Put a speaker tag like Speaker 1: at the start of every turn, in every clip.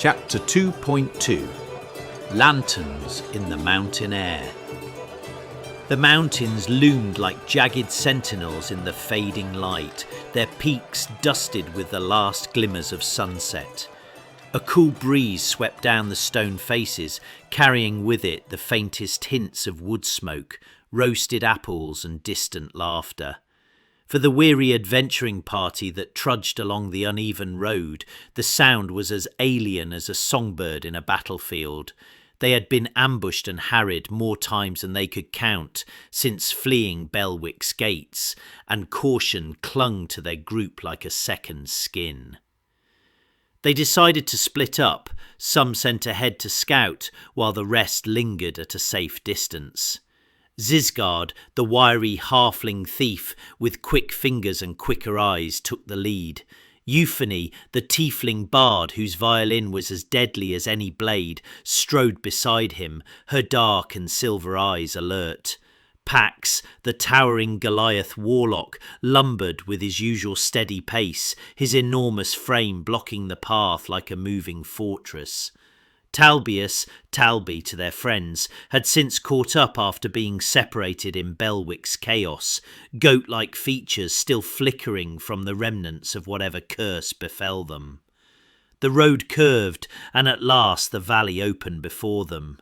Speaker 1: Chapter 2.2 Lanterns in the Mountain Air. The mountains loomed like jagged sentinels in the fading light, their peaks dusted with the last glimmers of sunset. A cool breeze swept down the stone faces, carrying with it the faintest hints of woodsmoke, roasted apples and distant laughter. For the weary adventuring party that trudged along the uneven road, the sound was as alien as a songbird in a battlefield. They had been ambushed and harried more times than they could count since fleeing Belwick's gates, and caution clung to their group like a second skin. They decided to split up. Some sent ahead to scout, while the rest lingered at a safe distance. Zizgard, the wiry halfling thief with quick fingers and quicker eyes, took the lead. Euphony, the tiefling bard whose violin was as deadly as any blade, strode beside him, her dark and silver eyes alert. Pax, the towering Goliath warlock, lumbered with his usual steady pace, his enormous frame blocking the path like a moving fortress. Talby to their friends, had since caught up after being separated in Belwick's chaos, goat-like features still flickering from the remnants of whatever curse befell them. The road curved, and at last the valley opened before them.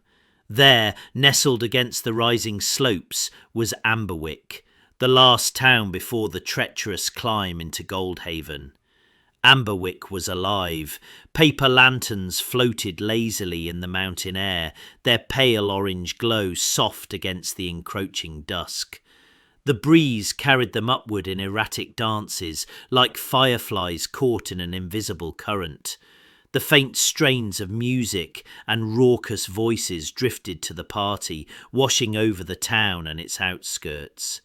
Speaker 1: There, nestled against the rising slopes, was Amberwick, the last town before the treacherous climb into Goldhaven. Amberwick was alive. Paper lanterns floated lazily in the mountain air, their pale orange glow soft against the encroaching dusk. The breeze carried them upward in erratic dances, like fireflies caught in an invisible current. The faint strains of music and raucous voices drifted to the party, washing over the town and its outskirts.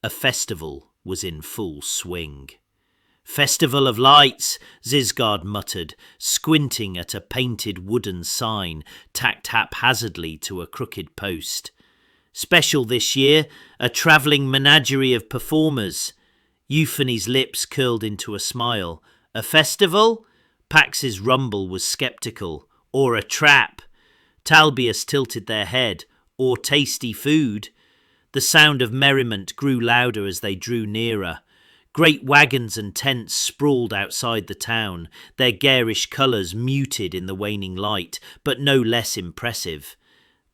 Speaker 1: A festival was in full swing. "Festival of Lights," Zizgard muttered, squinting at a painted wooden sign tacked haphazardly to a crooked post. "Special this year, a travelling menagerie of performers." Euphony's lips curled into a smile. "A festival?" Pax's rumble was sceptical. "Or a trap?" Talbius tilted their head. "Or tasty food?" The sound of merriment grew louder as they drew nearer. Great wagons and tents sprawled outside the town, their garish colours muted in the waning light, but no less impressive.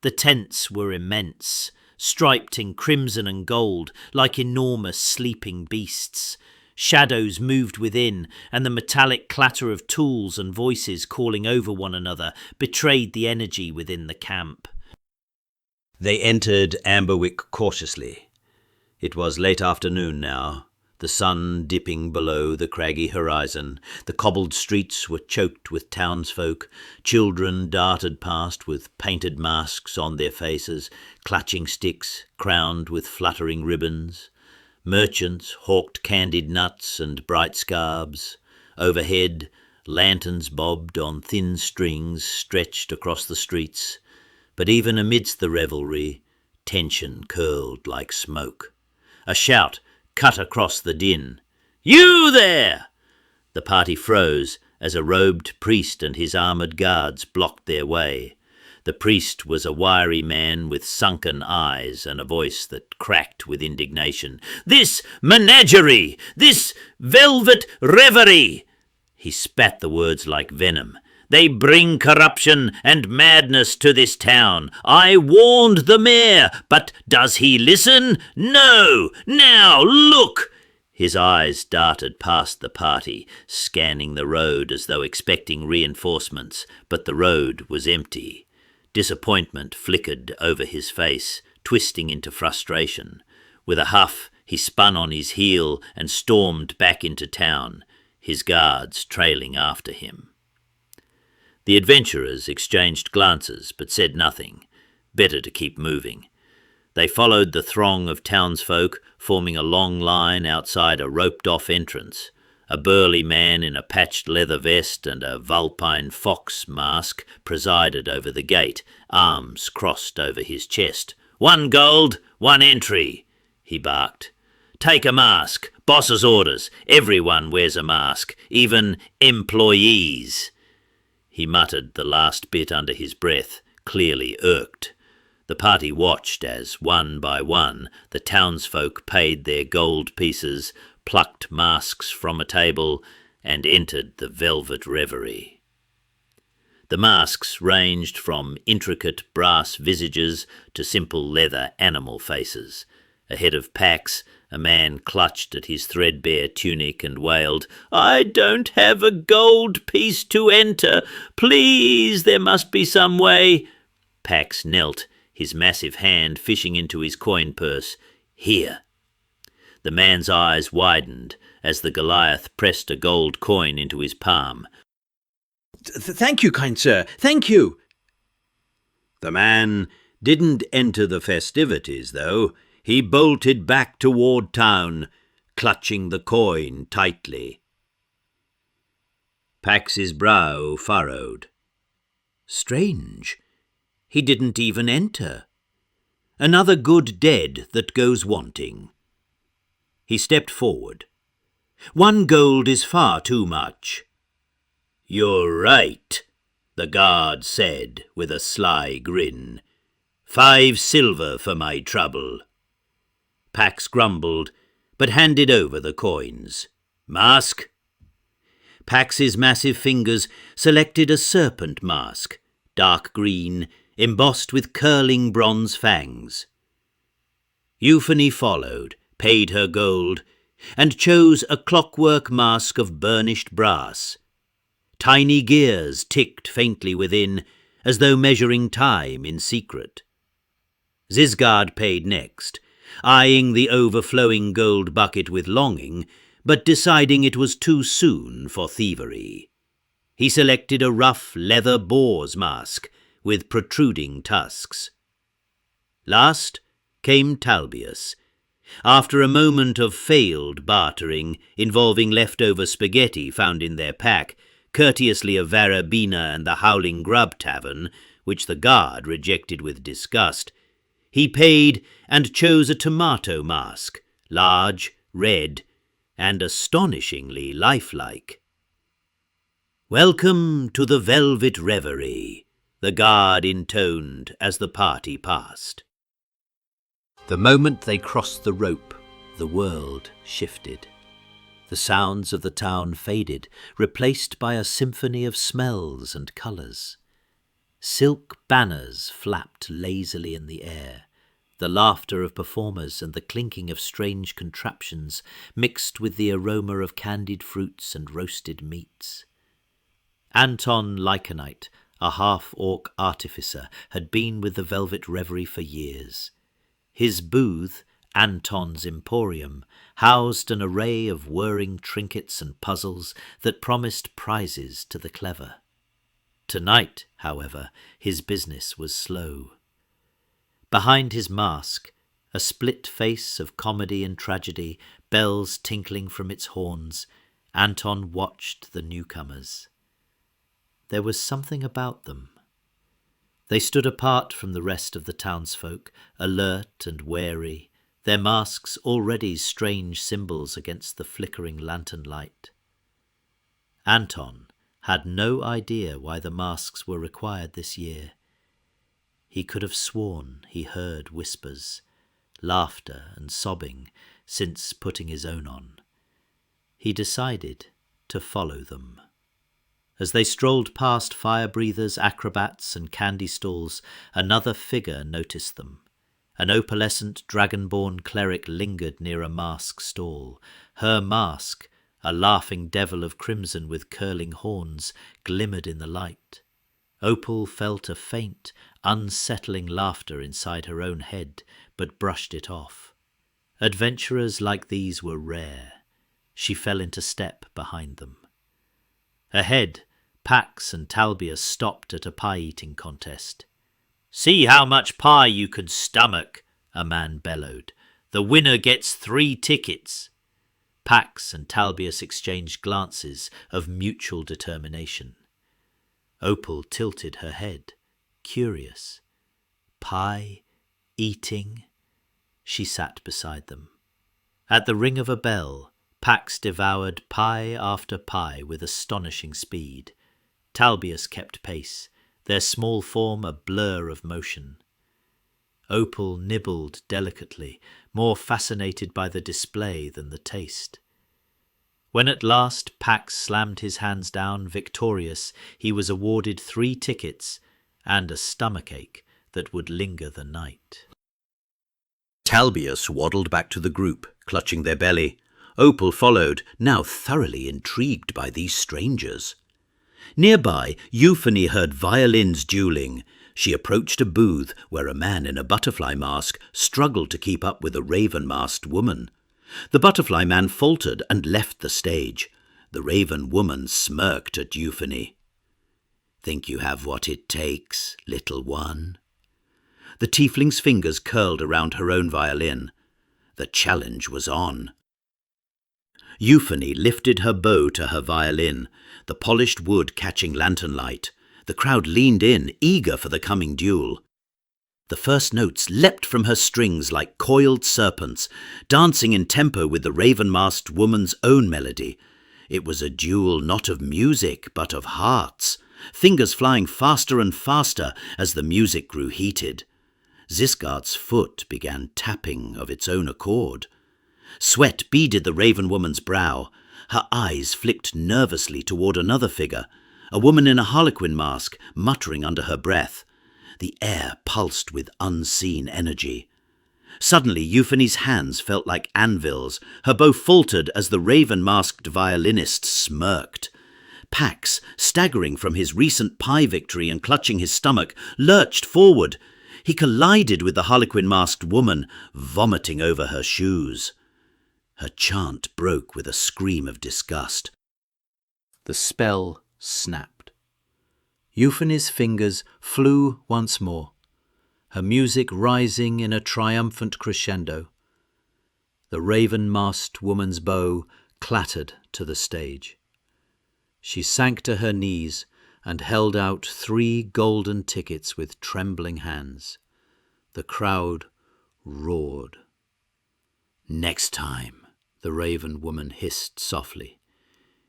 Speaker 1: The tents were immense, striped in crimson and gold, like enormous sleeping beasts. Shadows moved within, and the metallic clatter of tools and voices calling over one another betrayed the energy within the camp.
Speaker 2: They entered Amberwick cautiously. It was late afternoon now, the sun dipping below the craggy horizon. The cobbled streets were choked with townsfolk. Children darted past with painted masks on their faces, clutching sticks crowned with fluttering ribbons. Merchants hawked candied nuts and bright scarves. Overhead, lanterns bobbed on thin strings stretched across the streets. But even amidst the revelry, tension curled like smoke. A shout cut across the din. "You there!" The party froze as a robed priest and his armoured guards blocked their way. The priest was a wiry man with sunken eyes and a voice that cracked with indignation. "This menagerie! This velvet reverie!" He spat the words like venom. "They bring corruption and madness to this town. I warned the mayor, but does he listen? No! Now, look!" His eyes darted past the party, scanning the road as though expecting reinforcements, but the road was empty. Disappointment flickered over his face, twisting into frustration. With a huff, he spun on his heel and stormed back into town, his guards trailing after him. The adventurers exchanged glances, but said nothing. Better to keep moving. They followed the throng of townsfolk, forming a long line outside a roped-off entrance. A burly man in a patched leather vest and a vulpine fox mask presided over the gate, arms crossed over his chest. "1 gold, 1 entry," he barked. "Take a mask. Boss's orders. Everyone wears a mask, even employees." He muttered the last bit under his breath, clearly irked. The party watched as, one by one, the townsfolk paid their gold pieces, plucked masks from a table, and entered the velvet reverie. The masks ranged from intricate brass visages to simple leather animal faces. Ahead of Pax, a man clutched at his threadbare tunic and wailed, "I don't have a gold piece to enter. Please, there must be some way." Pax knelt, his massive hand fishing into his coin purse. "Here." The man's eyes widened as the Goliath pressed a gold coin into his palm.
Speaker 3: Thank you, kind sir, thank you."
Speaker 2: The man didn't enter the festivities, though. He bolted back toward town, clutching the coin tightly. Pax's brow furrowed. Strange. He didn't even enter. Another good dead that goes wanting. He stepped forward. "1 gold is far too much." "You're right," the guard said with a sly grin. 5 silver for my trouble." Pax grumbled, but handed over the coins. "Mask?" Pax's massive fingers selected a serpent mask, dark green, embossed with curling bronze fangs. Euphony followed, paid her gold, and chose a clockwork mask of burnished brass. Tiny gears ticked faintly within, as though measuring time in secret. Zisgard paid next, eyeing the overflowing gold bucket with longing, but deciding it was too soon for thievery. He selected a rough leather boar's mask with protruding tusks. Last came Talbius. After a moment of failed bartering, involving leftover spaghetti found in their pack, courteously of Varabina and the Howling Grub Tavern, which the guard rejected with disgust, he paid and chose a tomato mask, large, red, and astonishingly lifelike. "Welcome to the velvet reverie," the guard intoned as the party passed. The moment they crossed the rope, the world shifted. The sounds of the town faded, replaced by a symphony of smells and colours. Silk banners flapped lazily in the air. The laughter of performers and the clinking of strange contraptions mixed with the aroma of candied fruits and roasted meats. Anton Lycanite, a half-orc artificer, had been with the Velvet Reverie for years. His booth, Anton's Emporium, housed an array of whirring trinkets and puzzles that promised prizes to the clever. Tonight, however, his business was slow. Behind his mask, a split face of comedy and tragedy, bells tinkling from its horns, Anton watched the newcomers. There was something about them. They stood apart from the rest of the townsfolk, alert and wary, their masks already strange symbols against the flickering lantern light. Anton had no idea why the masks were required this year. He could have sworn he heard whispers, laughter and sobbing since putting his own on. He decided to follow them. As they strolled past fire-breathers, acrobats, and candy stalls, another figure noticed them. An opalescent dragonborn cleric lingered near a mask stall. Her mask, a laughing devil of crimson with curling horns, glimmered in the light. Opal felt a faint, unsettling laughter inside her own head, but brushed it off. Adventurers like these were rare. She fell into step behind them. Ahead, Pax and Talbius stopped at a pie-eating contest. "See how much pie you can stomach," a man bellowed. "The winner gets 3 tickets." Pax and Talbius exchanged glances of mutual determination. Opal tilted her head, curious. Pie, eating. She sat beside them. At the ring of a bell, Pax devoured pie after pie with astonishing speed.
Speaker 1: Talbius kept pace, their small form a blur of motion. Opal nibbled delicately, more fascinated by the display than the taste. When at last Pax slammed his hands down, victorious, he was awarded 3 tickets and a stomachache that would linger the night.
Speaker 2: Talbius waddled back to the group, clutching their belly. Opal followed, now thoroughly intrigued by these strangers. Nearby, Euphony heard violins dueling. She approached a booth where a man in a butterfly mask struggled to keep up with a raven-masked woman. The butterfly man faltered and left the stage. The raven woman smirked at Euphony. "Think you have what it takes, little one?" The tiefling's fingers curled around her own violin. The challenge was on. Euphony lifted her bow to her violin, the polished wood catching lantern light. The crowd leaned in, eager for the coming duel. The first notes leapt from her strings like coiled serpents, dancing in tempo with the raven-masked woman's own melody. It was a duel not of music, but of hearts, fingers flying faster and faster as the music grew heated. Zisgard's foot began tapping of its own accord. Sweat beaded the raven woman's brow. Her eyes flicked nervously toward another figure, a woman in a harlequin mask, muttering under her breath. The air pulsed with unseen energy. Suddenly, Euphony's hands felt like anvils. Her bow faltered as the raven-masked violinist smirked. Pax, staggering from his recent pie victory and clutching his stomach, lurched forward. He collided with the harlequin-masked woman, vomiting over her shoes. Her chant broke with a scream of disgust.
Speaker 1: The spell snapped. Euphony's fingers flew once more, her music rising in a triumphant crescendo. The raven-masked woman's bow clattered to the stage. She sank to her knees and held out 3 golden tickets with trembling hands. The crowd roared. "Next time," the raven woman hissed softly,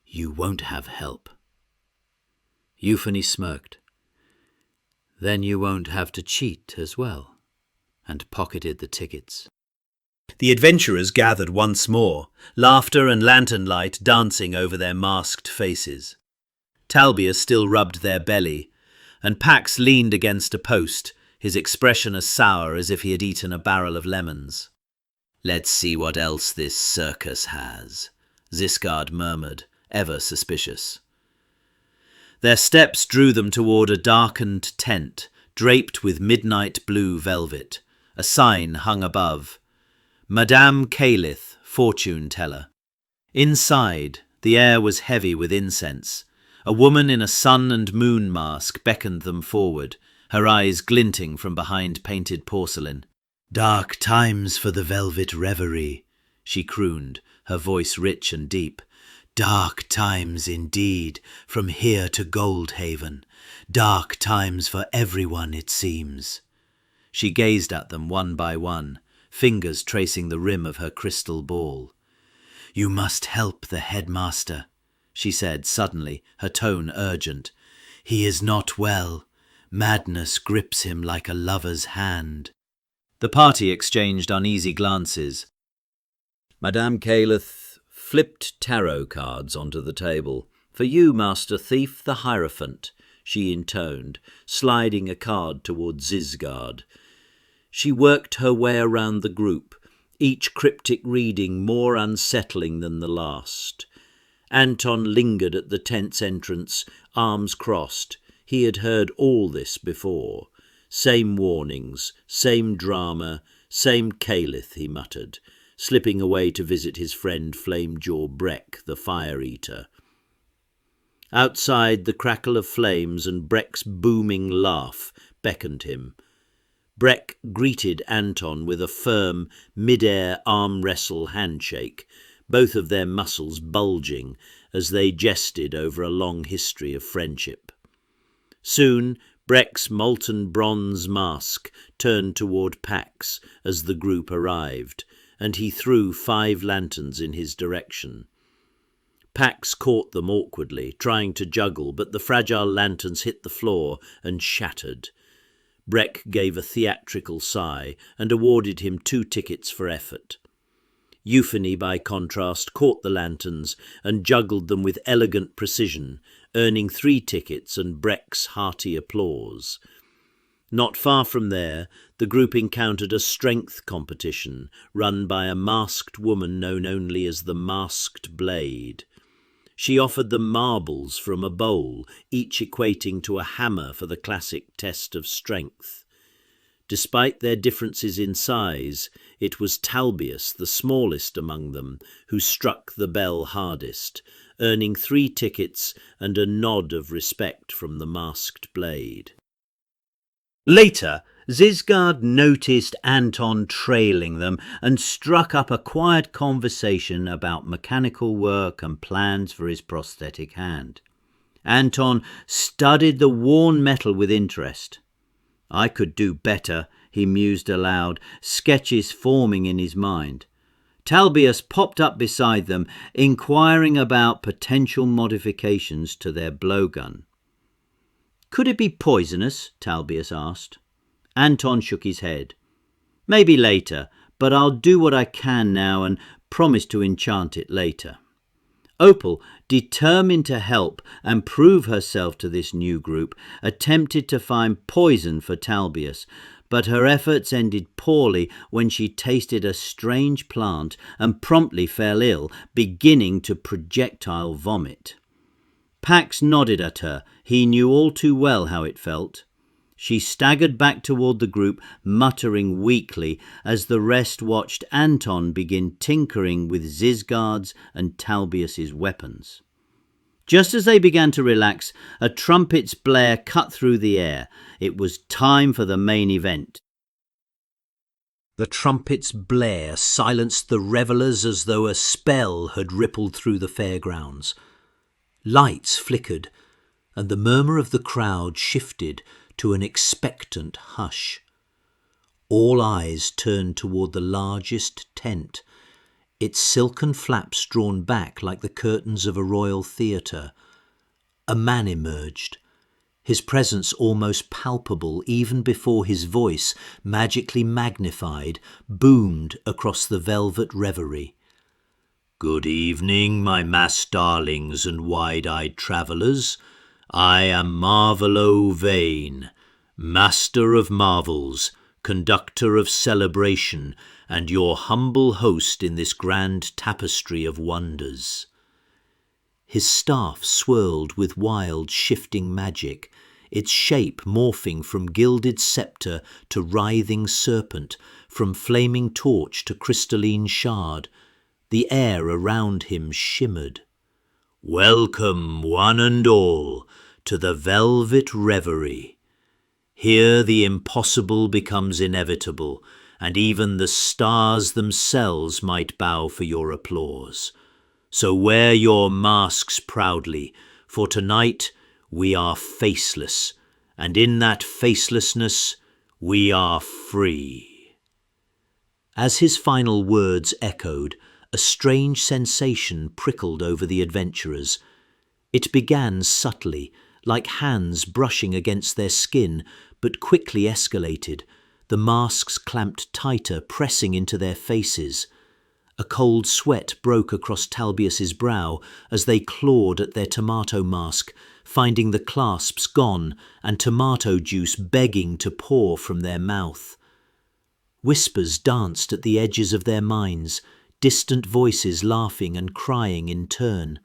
Speaker 1: "you won't have help." Euphony smirked. "Then you won't have to cheat as well," and pocketed the tickets. The adventurers gathered once more, laughter and lantern light dancing over their masked faces. Talbius still rubbed their belly, and Pax leaned against a post, his expression as sour as if he had eaten a barrel of lemons. "Let's see what else this circus has," Zisgard murmured, ever suspicious. Their steps drew them toward a darkened tent, draped with midnight blue velvet. A sign hung above. Madame Calith, fortune-teller. Inside, the air was heavy with incense. A woman in a sun and moon mask beckoned them forward, her eyes glinting from behind painted porcelain. "Dark times for the velvet reverie," she crooned, her voice rich and deep. "Dark times indeed, from here to Goldhaven. Dark times for everyone, it seems." She gazed at them one by one, fingers tracing the rim of her crystal ball. "You must help the headmaster," she said suddenly, her tone urgent. "He is not well. Madness grips him like a lover's hand." The party exchanged uneasy glances.
Speaker 2: Madame Calith flipped tarot cards onto the table.
Speaker 1: "For you, Master Thief, the Hierophant," she intoned, sliding a card toward Zisgard. She worked her way around the group, each cryptic reading more unsettling than the last. Anton lingered at the tent's entrance, arms crossed. He had heard all this before. Same warnings, same drama, same Calith, he muttered, slipping away to visit his friend Flamejaw Breck, the fire-eater. Outside, the crackle of flames and Breck's booming laugh beckoned him. Breck greeted Anton with a firm, mid-air arm-wrestle handshake, both of their muscles bulging as they jested over a long history of friendship. Soon, Breck's molten bronze mask turned toward Pax as the group arrived, and he threw 5 lanterns in his direction. Pax caught them awkwardly, trying to juggle, but the fragile lanterns hit the floor and shattered. Breck gave a theatrical sigh and awarded him 2 tickets for effort. Euphony, by contrast, caught the lanterns and juggled them with elegant precision, earning 3 tickets and Breck's hearty applause. Not far from there, the group encountered a strength competition run by a masked woman known only as the Masked Blade. She offered them marbles from a bowl, each equating to a hammer for the classic test of strength. Despite their differences in size, it was Talbius, the smallest among them, who struck the bell hardest, earning 3 tickets and a nod of respect from the Masked Blade. Later, Zisgard noticed Anton trailing them and struck up a quiet conversation about mechanical work and plans for his prosthetic hand. Anton studied the worn metal with interest. "I could do better," he mused aloud, sketches forming in his mind. Talbius popped up beside them, inquiring about potential modifications to their blowgun. "Could it be poisonous?" Talbius asked. Anton shook his head. "Maybe later, but I'll do what I can now and promise to enchant it later." Opal, determined to help and prove herself to this new group, attempted to find poison for Talbius, but her efforts ended poorly when she tasted a strange plant and promptly fell ill, beginning to projectile vomit. Pax nodded at her. He knew all too well how it felt. She staggered back toward the group, muttering weakly as the rest watched Anton begin tinkering with Zisgard's and Talbius's weapons. Just as they began to relax, a trumpet's blare cut through the air. It was time for the main event. The trumpet's blare silenced the revellers as though a spell had rippled through the fairgrounds. Lights flickered, and the murmur of the crowd shifted to an expectant hush. All eyes turned toward the largest tent, its silken flaps drawn back like the curtains of a royal theatre. A man emerged, his presence almost palpable even before his voice, magically magnified, boomed across the velvet reverie. "Good evening, my masked darlings and wide-eyed travellers. I am Marvolo Vane, master of marvels, conductor of celebration, and your humble host in this grand tapestry of wonders." His staff swirled with wild, shifting magic, its shape morphing from gilded sceptre to writhing serpent, from flaming torch to crystalline shard. The air around him shimmered. "Welcome, one and all, to the velvet reverie. Here the impossible becomes inevitable, and even the stars themselves might bow for your applause. So wear your masks proudly, for tonight we are faceless, and in that facelessness we are free." As his final words echoed, a strange sensation prickled over the adventurers. It began subtly, like hands brushing against their skin, but quickly escalated. The masks clamped tighter, pressing into their faces. A cold sweat broke across Talbius's brow as they clawed at their tomato mask, finding the clasps gone and tomato juice begging to pour from their mouth. Whispers danced at the edges of their minds, distant voices laughing and crying in turn.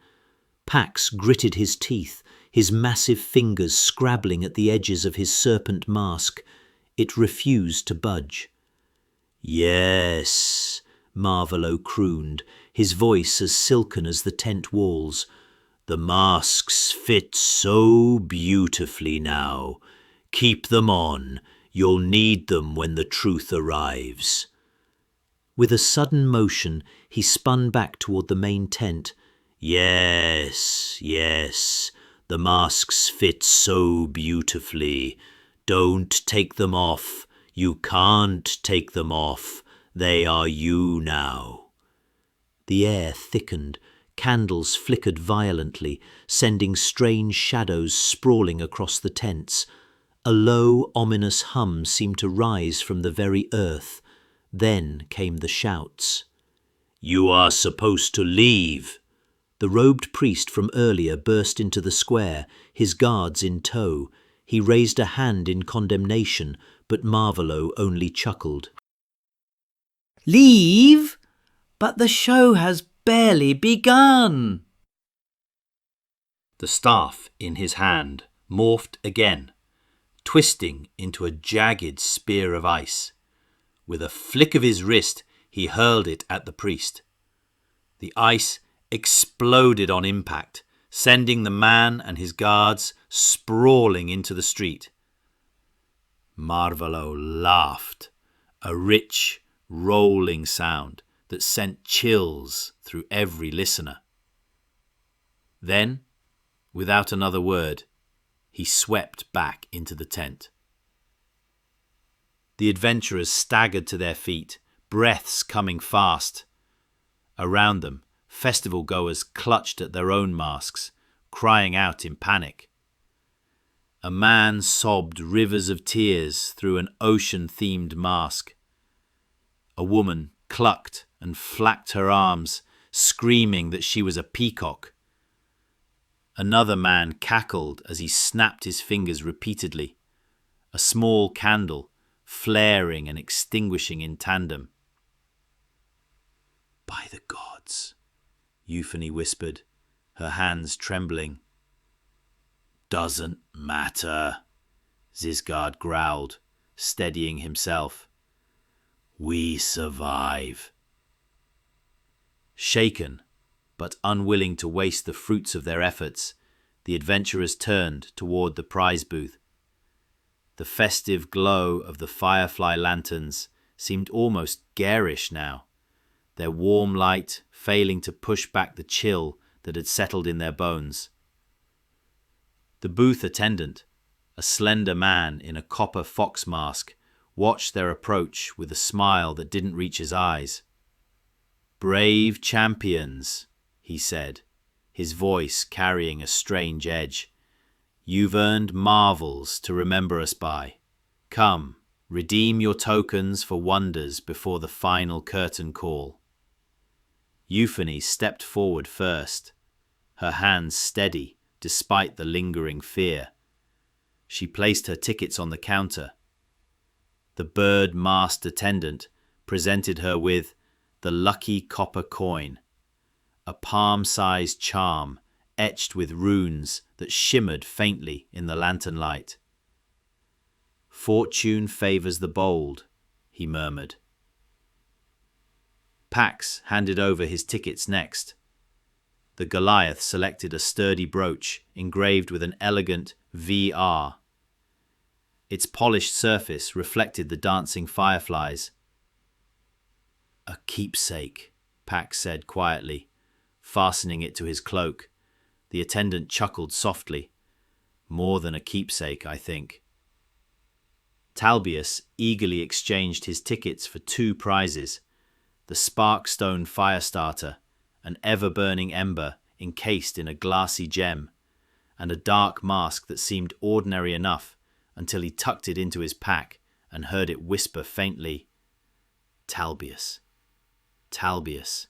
Speaker 1: Pax gritted his teeth, his massive fingers scrabbling at the edges of his serpent mask. It refused to budge. "Yes," Marvolo crooned, his voice as silken as the tent walls. "The masks fit so beautifully now. Keep them on. You'll need them when the truth arrives." With a sudden motion, he spun back toward the main tent. "Yes, yes, the masks fit so beautifully. Don't take them off. You can't take them off. They are you now." The air thickened, Candles flickered violently, sending strange shadows sprawling across the tents. A low, ominous hum seemed to rise from the very earth. Then came the shouts.
Speaker 2: "You are supposed to leave."
Speaker 1: The robed priest from earlier burst into the square, his guards in tow. He raised a hand in condemnation, but Marvolo only chuckled.
Speaker 4: "Leave? But the show has barely begun."
Speaker 2: The staff in his hand morphed again, twisting into a jagged spear of ice. With a flick of his wrist, he hurled it at the priest. The ice exploded on impact, sending the man and his guards sprawling into the street. Marvolo laughed, a rich, rolling sound that sent chills through every listener. Then, without another word, he swept back into the tent. The adventurers staggered to their feet, breaths coming fast. Around them, festival goers clutched at their own masks, crying out in panic. A man sobbed rivers of tears through an ocean-themed mask. A woman clucked and flapped her arms, screaming that she was a peacock. Another man cackled as he snapped his fingers repeatedly, a small candle flaring and extinguishing in tandem. "By the gods," Euphony whispered, her hands trembling. "Doesn't matter," Zisgard growled, steadying himself. "We survive." Shaken, but unwilling to waste the fruits of their efforts, the adventurers turned toward the prize booth. The festive glow of the firefly lanterns seemed almost garish now, their warm light failing to push back the chill that had settled in their bones. The booth attendant, a slender man in a copper fox mask, watched their approach with a smile that didn't reach his eyes. "Brave champions," he said, his voice carrying a strange edge. "You've earned marvels to remember us by. Come, redeem your tokens for wonders before the final curtain call." Euphony stepped forward first, her hands steady despite the lingering fear. She placed her tickets on the counter. The bird-masked attendant presented her with the lucky copper coin, a palm-sized charm etched with runes that shimmered faintly in the lantern light. "Fortune favors the bold," he murmured. Pax handed over his tickets next. The Goliath selected a sturdy brooch engraved with an elegant VR. Its polished surface reflected the dancing fireflies. "A keepsake," Pax said quietly, fastening it to his cloak. The attendant chuckled softly. "More than a keepsake, I think." Talbius eagerly exchanged his tickets for 2 prizes, the Sparkstone Firestarter, an ever-burning ember encased in a glassy gem, and a dark mask that seemed ordinary enough until he tucked it into his pack and heard it whisper faintly, "Talbius, Talbius."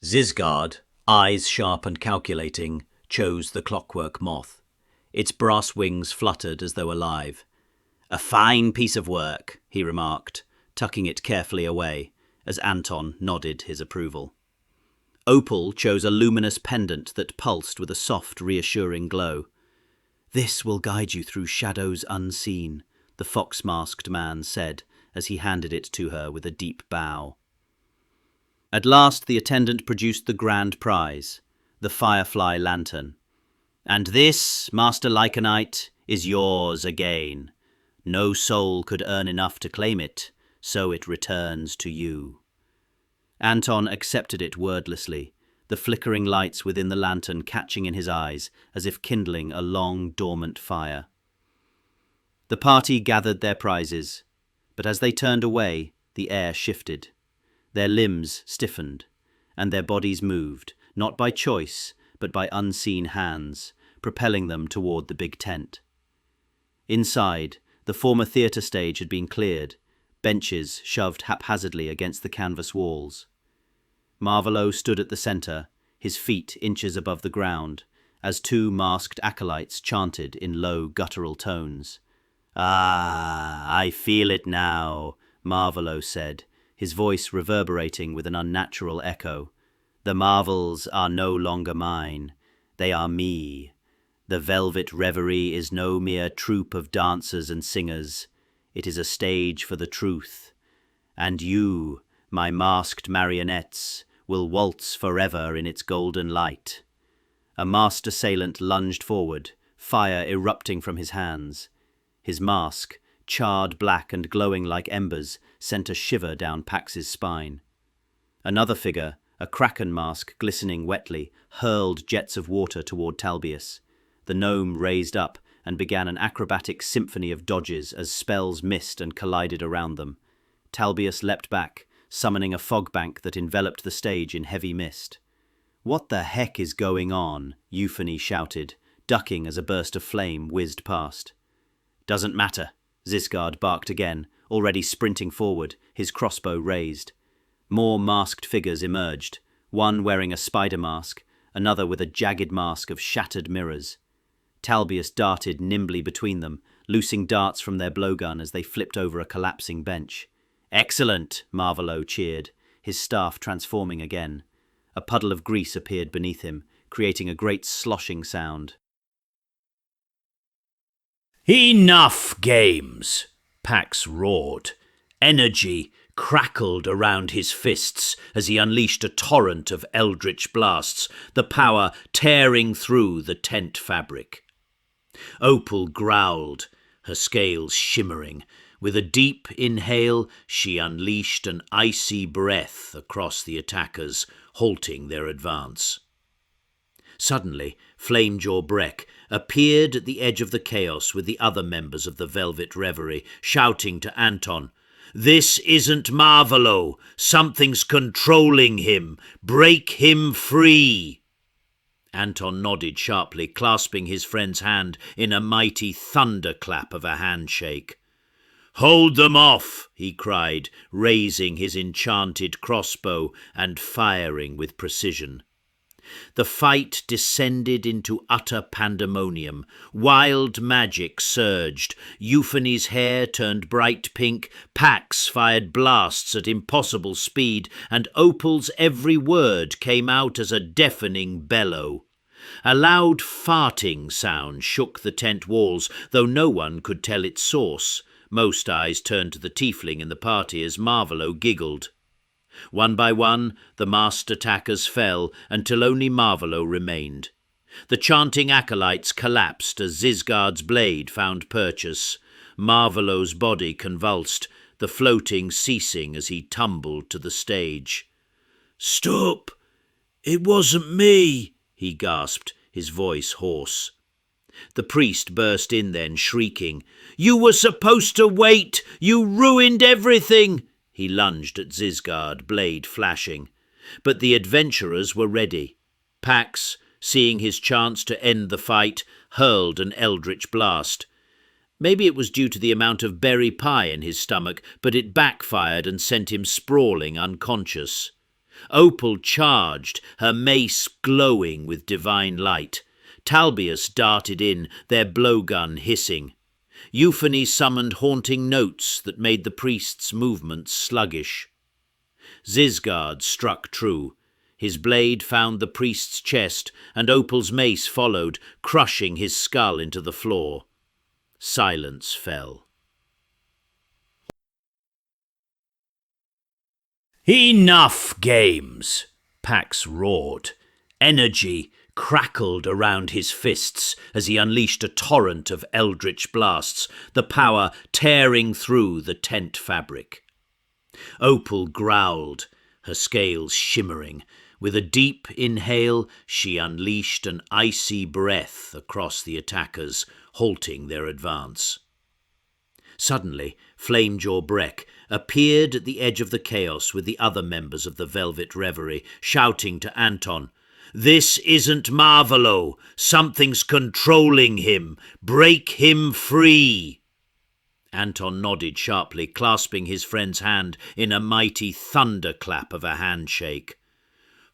Speaker 2: Zisgard, eyes sharp and calculating, chose the clockwork moth. Its brass wings fluttered as though alive. "A fine piece of work," he remarked, tucking it carefully away, as Anton nodded his approval. Opal chose a luminous pendant that pulsed with a soft, reassuring glow. "This will guide you through shadows unseen," the fox-masked man said as he handed it to her with a deep bow. At last the attendant produced the grand prize, the firefly lantern. "And this, Master Lycanite, is yours again. No soul could earn enough to claim it, so it returns to you." Anton accepted it wordlessly, the flickering lights within the lantern catching in his eyes as if kindling a long dormant fire. The party gathered their prizes, but as they turned away, the air shifted.
Speaker 1: Their limbs stiffened, and their bodies moved, not by choice, but by unseen hands, propelling them toward the big tent. Inside, the former theatre stage had been cleared, benches shoved haphazardly against the canvas walls. Marvolo stood at the centre, his feet inches above the ground, as two masked acolytes chanted in low, guttural tones. "Ah, I feel it now," Marvolo said, his voice reverberating with an unnatural echo. "The marvels are no longer mine. They are me. The Velvet Reverie is no mere troupe of dancers and singers. It is a stage for the truth. And you, my masked marionettes, will waltz forever in its golden light." A masked assailant lunged forward, fire erupting from his hands. His mask, charred black and glowing like embers, sent a shiver down Pax's spine. Another figure, a kraken mask glistening wetly, hurled jets of water toward Talbius. The gnome raised up and began an acrobatic symphony of dodges as spells missed and collided around them. Talbius leapt back, summoning a fog bank that enveloped the stage in heavy mist. "What the heck is going on?" Euphony shouted, ducking as a burst of flame whizzed past. "Doesn't matter," Zisgard barked again, already sprinting forward, his crossbow raised. More masked figures emerged, one wearing a spider mask, another with a jagged mask of shattered mirrors. Talbius darted nimbly between them, loosing darts from their blowgun as they flipped over a collapsing bench. "Excellent!" Marvolo cheered, his staff transforming again. A puddle of grease appeared beneath him, creating a great sloshing sound.
Speaker 2: "Enough games!" Pax roared. Energy crackled around his fists as he unleashed a torrent of eldritch blasts, the power tearing through the tent fabric. Opal growled, her scales shimmering. With a deep inhale, she unleashed an icy breath across the attackers, halting their advance. Suddenly, Flamejaw Breck appeared at the edge of the chaos with the other members of the Velvet Reverie, shouting to Anton, "This isn't Marvolo! Something's controlling him! Break him free!" Anton nodded sharply, clasping his friend's hand in a mighty thunderclap of a handshake. "Hold them off!" he cried, raising his enchanted crossbow and firing with precision. The fight descended into utter pandemonium. Wild magic surged. Euphony's hair turned bright pink. Pax fired blasts at impossible speed, and Opal's every word came out as a deafening bellow. A loud farting sound shook the tent walls, though no one could tell its source. Most eyes turned to the tiefling in the party as Marvolo giggled. One by one, the masked attackers fell until only Marvolo remained. The chanting acolytes collapsed as Zisgard's blade found purchase. Marvolo's body convulsed, the floating ceasing as he tumbled to the stage. "Stop! It wasn't me!" he gasped, his voice hoarse. The priest burst in then, shrieking, "You were supposed to wait! You ruined everything!" He lunged at Zisgard, blade flashing. But the adventurers were ready. Pax, seeing his chance to end the fight, hurled an eldritch blast. Maybe it was due to the amount of berry pie in his stomach, but it backfired and sent him sprawling unconscious. Opal charged, her mace glowing with divine light. Talbius darted in, their blowgun hissing. Euphony summoned haunting notes that made the priest's movements sluggish. Zisgard struck true. His blade found the priest's chest, and Opal's mace followed, crushing his skull into the floor. Silence fell. "Enough games!" Pax roared. Energy crackled around his fists as he unleashed a torrent of eldritch blasts, the power tearing through the tent fabric. Opal growled, her scales shimmering. With a deep inhale, she unleashed an icy breath across the attackers, halting their advance. Suddenly, Flamejaw Breck
Speaker 1: appeared at the edge of the chaos with the other members of the Velvet Reverie, shouting to Anton, "This isn't Marvolo! Something's controlling him! Break him free!" Anton nodded sharply, clasping his friend's hand in a mighty thunderclap of a handshake.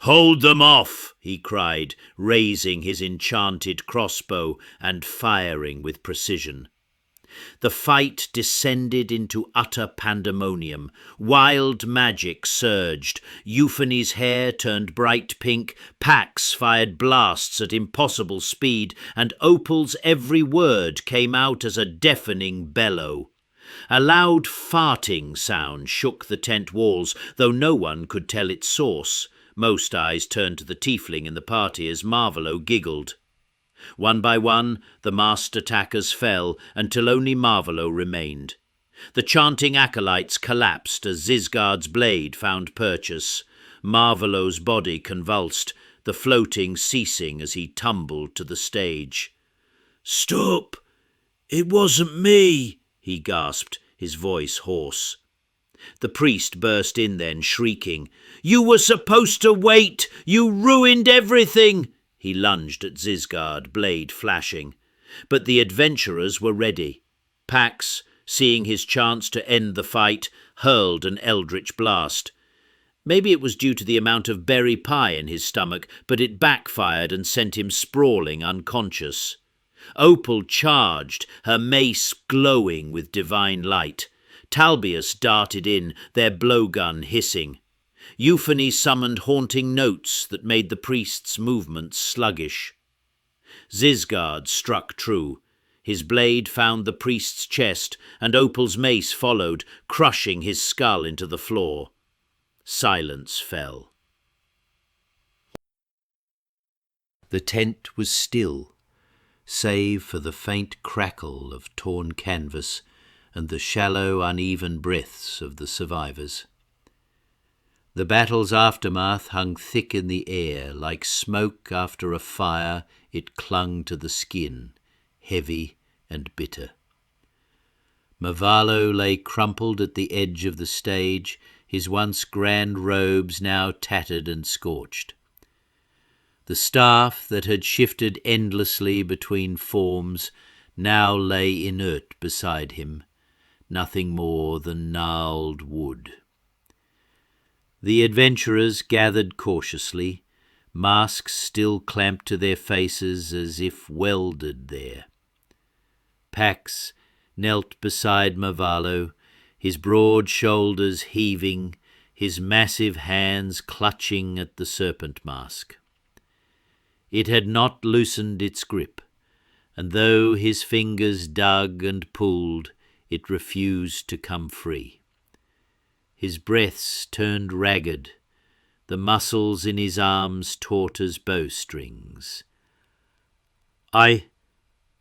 Speaker 1: "Hold them off!" he cried, raising his enchanted crossbow and firing with precision. The fight descended into utter pandemonium. Wild magic surged. Euphony's hair turned bright pink. Pax fired blasts at impossible speed, and Opal's every word came out as a deafening bellow. A loud farting sound shook the tent walls, though no one could tell its source. Most eyes turned to the tiefling in the party as Marvolo giggled. One by one, the masked attackers fell until only Marvolo remained. The chanting acolytes collapsed as Zizgard's blade found purchase. Marvolo's body convulsed, the floating ceasing as he tumbled to the stage. "Stop! It wasn't me!" he gasped, his voice hoarse. The priest burst in then, shrieking, "You were supposed to wait! You ruined everything!" He lunged at Zizgard, blade flashing. But the adventurers were ready. Pax, seeing his chance to end the fight, hurled an eldritch blast. Maybe it was due to the amount of berry pie in his stomach, but it backfired and sent him sprawling unconscious. Opal charged, her mace glowing with divine light. Talbius darted in, their blowgun hissing. Euphony summoned haunting notes that made the priest's movements sluggish. Zizgard struck true. His blade found the priest's chest, and Opal's mace followed, crushing his skull into the floor. Silence fell. The tent was still, save for the faint crackle of torn canvas and the shallow, uneven breaths of the survivors. The battle's aftermath hung thick in the air. Like smoke after a fire, it clung to the skin, heavy and bitter. Marvolo lay crumpled at the edge of the stage, his once grand robes now tattered and scorched. The staff that had shifted endlessly between forms now lay inert beside him, nothing more than gnarled wood. The adventurers gathered cautiously, masks still clamped to their faces as if welded there. Pax knelt beside Marvolo, his broad shoulders heaving, his massive hands clutching at the serpent mask. It had not loosened its grip, and though his fingers dug and pulled, it refused to come free. His breaths turned ragged, the muscles in his arms taut as bowstrings. I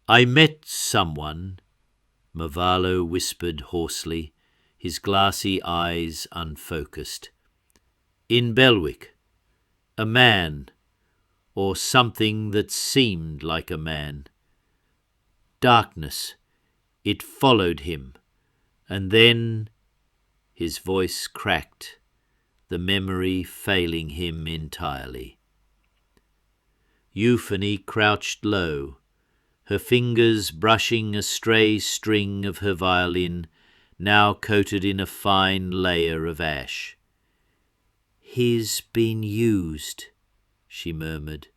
Speaker 1: met someone," Marvolo whispered hoarsely, his glassy eyes unfocused. "In Belwick. A man, or something that seemed like a man. Darkness. It followed him, and then—" His voice cracked, the memory failing him entirely. Euphony crouched low, her fingers brushing a stray string of her violin, now coated in a fine layer of ash. "He's been used," she murmured,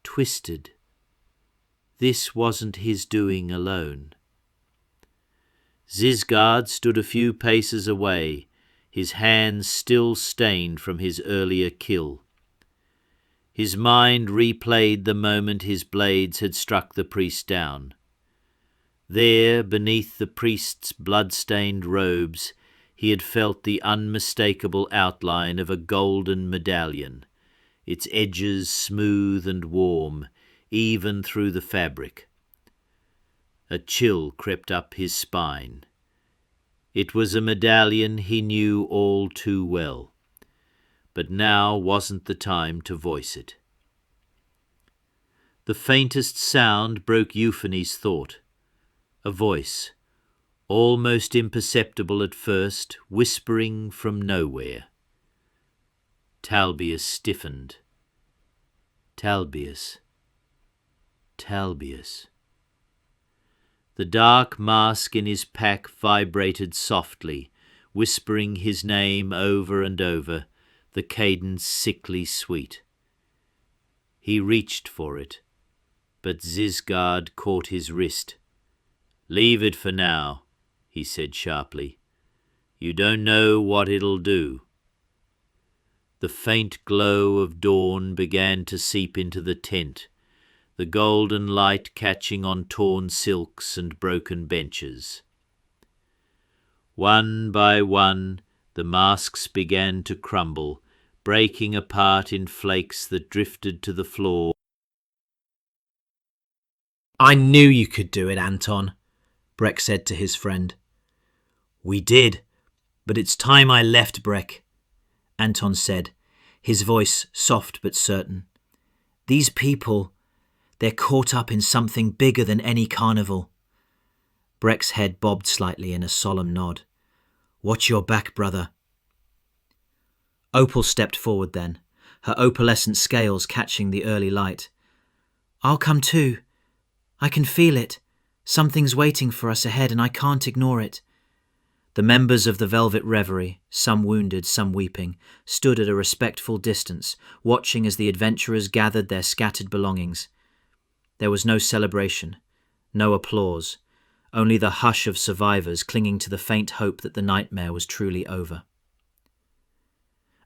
Speaker 1: "twisted. This wasn't his doing alone." Zizgard stood a few paces away, his hands still stained from his earlier kill. His mind replayed the moment his blades had struck the priest down. There, beneath the priest's blood-stained robes, he had felt the unmistakable outline of a golden medallion, its edges smooth and warm, even through the fabric. A chill crept up his spine. It was a medallion he knew all too well, but now wasn't the time to voice it. The faintest sound broke Euphony's thought. A voice, almost imperceptible at first, whispering from nowhere. Talbius stiffened. Talbius. Talbius. The dark mask in his pack vibrated softly, whispering his name over and over, the cadence sickly sweet. He reached for it, but Zisgard caught his wrist. "Leave it for now," he said sharply. "You don't know what it'll do." The faint glow of dawn began to seep into the tent, the golden light catching on torn silks and broken benches. One by one, the masks began to crumble, breaking apart in flakes that drifted to the floor.
Speaker 4: "I knew you could do it, Anton," Breck said to his friend. "We did, but it's time I left, Breck," Anton said, his voice soft but certain. "These people, they're caught up in something bigger than any carnival." Breck's head bobbed slightly in a solemn nod. "Watch your back, brother." Opal stepped forward then, her opalescent scales catching the early light. "I'll come too. I can feel it. Something's waiting for us ahead and I can't ignore it." The members of the Velvet Reverie, some wounded, some weeping, stood at a respectful distance, watching as the adventurers gathered their scattered belongings. There was no celebration, no applause, only the hush of survivors clinging to the faint hope that the nightmare was truly over.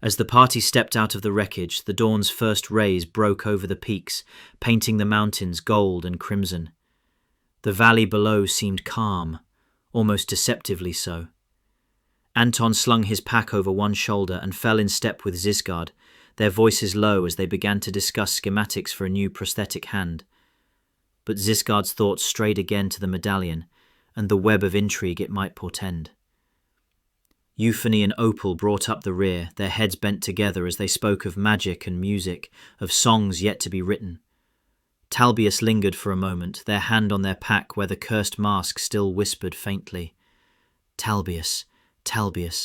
Speaker 4: As the party stepped out of the wreckage, the dawn's first rays broke over the peaks, painting the mountains gold and crimson. The valley below seemed calm, almost deceptively so. Anton slung his pack over one shoulder and fell in step with Zisgard, their voices low as they began to discuss schematics for a new prosthetic hand. But Zisgard's thoughts strayed again to the medallion and the web of intrigue it might portend. Euphony and Opal brought up the rear, their heads bent together as they spoke of magic and music, of songs yet to be written. Talbius lingered for a moment, their hand on their pack where the cursed mask still whispered faintly. "Talbius, Talbius,